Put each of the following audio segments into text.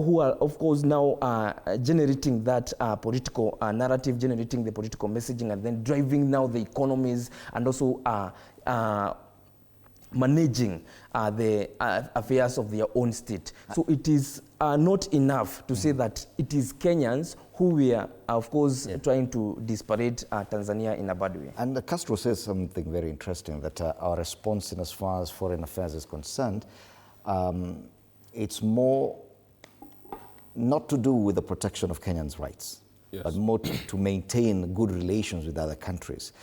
who are, of course, now generating that political narrative, generating the political messaging, and then driving now the economies, and also managing the affairs of their own state. So it is not enough to say that it is Kenyans who we are, of course, trying to disparage Tanzania in a bad way. And Castro says something very interesting, that our response in as far as foreign affairs is concerned, it's more not to do with the protection of Kenyans' rights, but more to maintain good relations with other countries.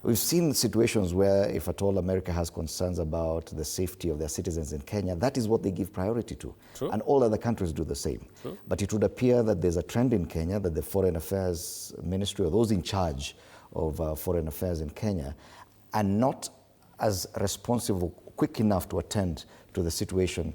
We've seen situations where, if at all America has concerns about the safety of their citizens in Kenya, that is what they give priority to. And all other countries do the same. But it would appear that there's a trend in Kenya that the Foreign Affairs Ministry, or those in charge of foreign affairs in Kenya, are not as responsive or quick enough to attend to the situation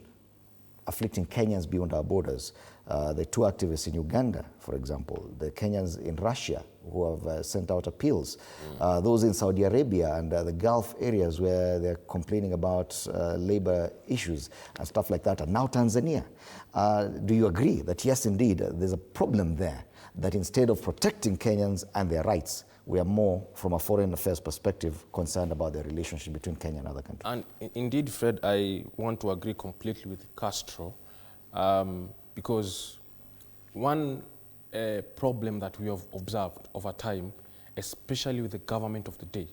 afflicting Kenyans beyond our borders. The two activists in Uganda, for example, the Kenyans in Russia who have sent out appeals, those in Saudi Arabia and the Gulf areas where they're complaining about labor issues and stuff like that, and now Tanzania. Do you agree that yes, indeed, there's a problem there, that instead of protecting Kenyans and their rights, we are more, from a foreign affairs perspective, concerned about the relationship between Kenya and other countries? And indeed, Fred, I want to agree completely with Castro, because one problem that we have observed over time, especially with the government of the day,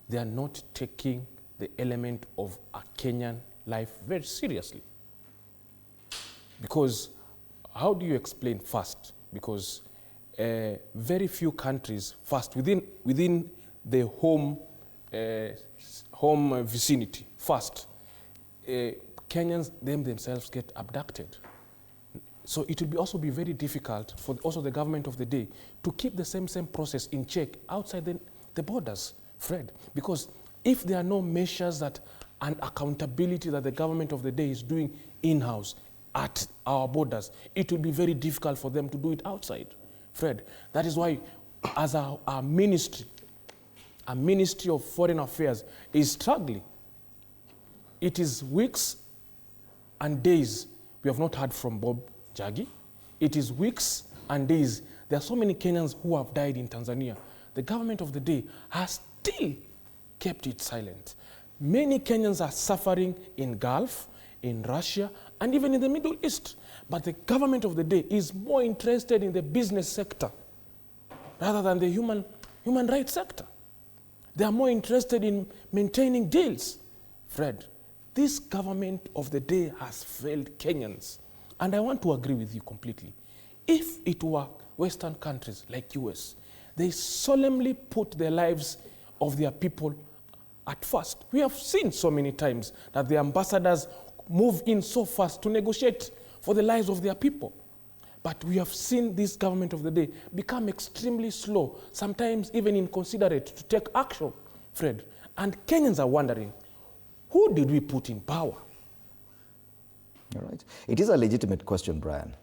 they are not taking the element of a Kenyan life very seriously. Because how do you explain first? Because very few countries first within the home vicinity first, Kenyans themselves get abducted. So it will also be very difficult for also the government of the day to keep the same process in check outside the borders, Fred. Because if there are no measures and accountability that the government of the day is doing in-house at our borders, it will be very difficult for them to do it outside, Fred. That is why, as our ministry of Foreign Affairs is struggling. It is weeks and days we have not heard from Bob Jagi. It is weeks and days. There are so many Kenyans who have died in Tanzania. The government of the day has still kept it silent. Many Kenyans are suffering in Gulf, in Russia, and even in the Middle East. But the government of the day is more interested in the business sector rather than the human rights sector. They are more interested in maintaining deals. Fred, this government of the day has failed Kenyans. And I want to agree with you completely. If it were Western countries like US, they solemnly put the lives of their people at first. We have seen so many times that the ambassadors move in so fast to negotiate for the lives of their people. But we have seen this government of the day become extremely slow, sometimes even inconsiderate to take action, Fred. And Kenyans are wondering, who did we put in power? All right. It is a legitimate question, Brian,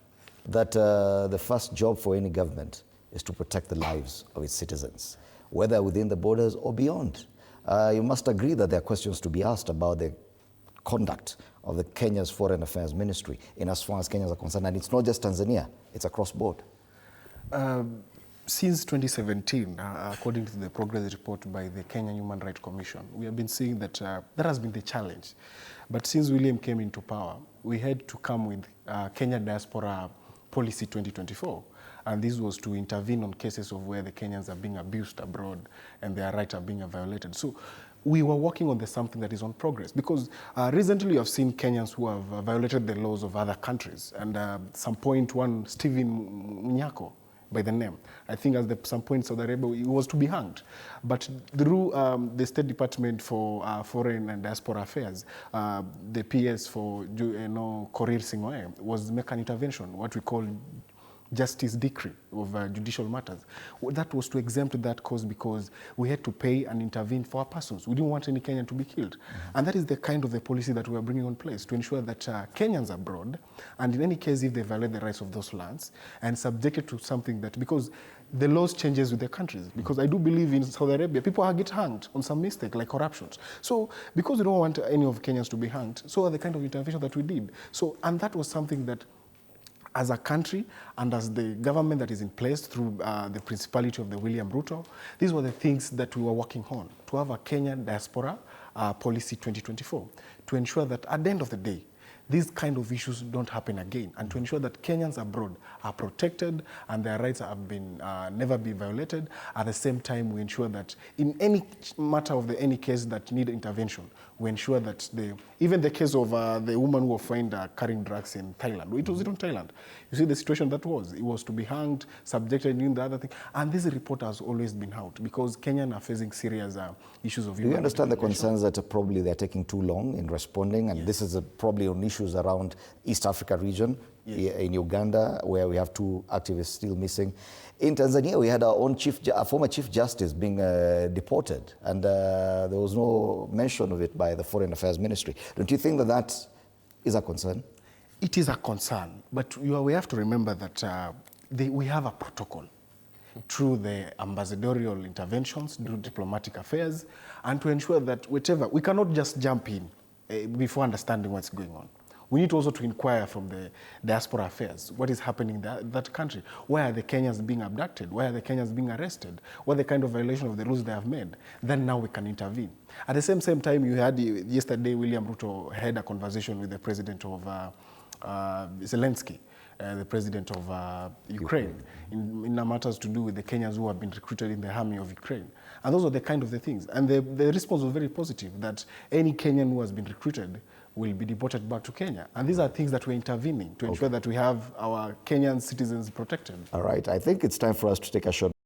that the first job for any government is to protect the lives of its citizens, whether within the borders or beyond. You must agree that there are questions to be asked about the conduct of the Kenya's Foreign Affairs Ministry in as far as Kenyans are concerned. And it's not just Tanzania, it's across board. Since 2017, according to the progress report by the Kenya Human Rights Commission, we have been seeing that that has been the challenge. But since William came into power, we had to come with Kenya Diaspora Policy 2024. And this was to intervene on cases of where the Kenyans are being abused abroad and their rights are being violated. So we were working on something that is on progress, because recently you have seen Kenyans who have violated the laws of other countries. And some point, one Stephen Nyako, by the name, I think at some point Saudi Arabia, he was to be hanged. But through the State Department for Foreign and Diaspora Affairs, the PS for Kipkorir Brian was make an intervention, what we call justice decree of judicial matters. That was to exempt that cause because we had to pay and intervene for our persons. We didn't want any Kenyan to be killed. And that is the kind of the policy that we are bringing on place to ensure that Kenyans abroad, and in any case if they violate the rights of those lands, and subjected to something that, because the laws changes with the countries, because I do believe in Saudi Arabia, people get hanged on some mistake, like corruptions. So, because we don't want any of Kenyans to be hanged, so are the kind of intervention that we did. So, and that was something that as a country and as the government that is in place through the principality of the William Ruto, these were the things that we were working on, to have a Kenyan diaspora policy 2024, to ensure that at the end of the day, these kind of issues don't happen again, and to ensure that Kenyans abroad are protected and their rights have been never be violated. At the same time, we ensure that in any matter of any case that need intervention, we ensure that even the case of the woman who was found carrying drugs in Thailand, it was in Thailand. You see the situation that was. It was to be hanged, subjected, and the other thing. And this report has always been out because Kenyans are facing serious issues of human rights. Do you understand the concerns that probably they're taking too long in responding? And this is probably on issues around East Africa region, in Uganda, where we have 2 activists still missing. In Tanzania, we had our own former Chief Justice being deported, and there was no mention of it by the Foreign Affairs Ministry. Don't you think that that is a concern? It is a concern, but we have to remember that we have a protocol through the ambassadorial interventions, through diplomatic affairs, and to ensure that whatever, we cannot just jump in before understanding what's going on. We need also to inquire from the diaspora affairs, what is happening in that country. Why are the Kenyans being abducted? Why are the Kenyans being arrested? What are the kind of violation of the rules they have made? Then now we can intervene. At the same time, you had yesterday, William Ruto had a conversation with the president of Zelensky, the president of Ukraine, in matters to do with the Kenyans who have been recruited in the army of Ukraine. And those are the kind of the things. And the response was very positive, that any Kenyan who has been recruited will be deported back to Kenya. And these are things that we're intervening to ensure that we have our Kenyan citizens protected. All right, I think it's time for us to take a short